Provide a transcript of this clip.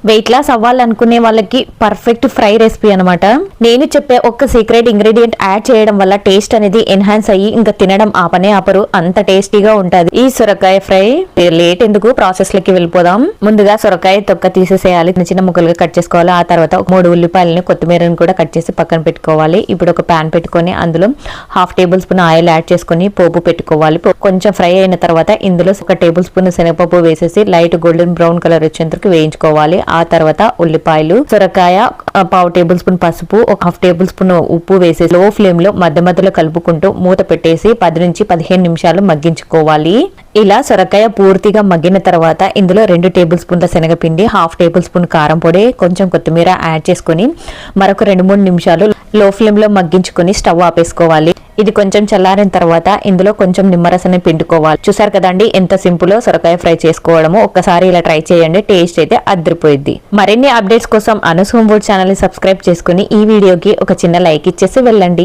Weight loss అవ్వాలనుకునే వాళ్ళకి perfect fry recipe అనమాట. నేను చెప్పే ఒక్క సీక్రెట్ ఇంగ్రీడియంట్ యాడ్ చేయడం వల్ల టేస్ట్ అనేది ఎన్హాన్స్ అయ్యి ఇంకా తినడం ఆపనే ఆపరు, అంత టేస్టీగా ఉంటది ఈ సొరకాయ ఫ్రై. లేట్ ఎందుకు, ప్రాసెస్ లోకి వెళ్ళిపోదాం. ముందుగా సొరకాయ తొక్క తీసేసేయాలి, చిన్న చిన్న ముక్కలుగా కట్ చేసుకోవాలి. ఆ తర్వాత 3 ఉల్లిపాయలని కొత్తిమీరని కూడా కట్ చేసి పక్కన పెట్టుకోవాలి. ఇప్పుడు ఒక ప్యాన్ పెట్టుకొని అందులో 1/2 టేబుల్ స్పూన్ ఆయిల్ యాడ్ చేసుకుని పోపు పెట్టుకోవాలి. కొంచెం ఫ్రై అయిన తర్వాత ఇందులో 1 టేబుల్ స్పూన్ శనగపప్పు వేసేసి లైట్ గోల్డెన్ బ్రౌన్ కలర్ వచ్చేందుకు వేయించుకోవాలి. ఆ తర్వాత ఉల్లిపాయలు, సొరకాయ, 1/2 టేబుల్ స్పూన్ పసుపు, 1/2 టేబుల్ స్పూన్ ఉప్పు వేసేసి లో ఫ్లేమ్ లో మధ్య మధ్యలో కలుపుకుంటూ మూత పెట్టేసి 10 నుంచి 15 నిమిషాలు మగ్గించుకోవాలి. ఇలా సొరకాయ పూర్తిగా మగ్గిన తర్వాత ఇందులో 2 టేబుల్ స్పూన్ల శనగపిండి, 1/2 టేబుల్ స్పూన్ కారం పొడి, కొంచెం కొత్తిమీర యాడ్ చేసుకుని మరొక 2-3 నిమిషాలు లో ఫ్లేమ్ లో మగ్గించుకుని స్టవ్ ఆపేసుకోవాలి. ఇది కొంచెం చల్లారిన తర్వాత ఇందులో కొంచెం నిమ్మరసాన్ని పిండుకోవాలి. చూసారు కదండి ఎంత సింపుల్ సొరకాయ ఫ్రై చేసుకోవడము. ఒక్కసారి ఇలా ట్రై చేయండి, టేస్ట్ అయితే అదిరిపోయింది. మరిన్ని అప్డేట్స్ కోసం అనూస్ హోమ్ ఫుడ్ ఛానల్ ని సబ్స్క్రైబ్ చేసుకుని ఈ వీడియోకి ఒక చిన్న లైక్ ఇచ్చేసి వెళ్ళండి.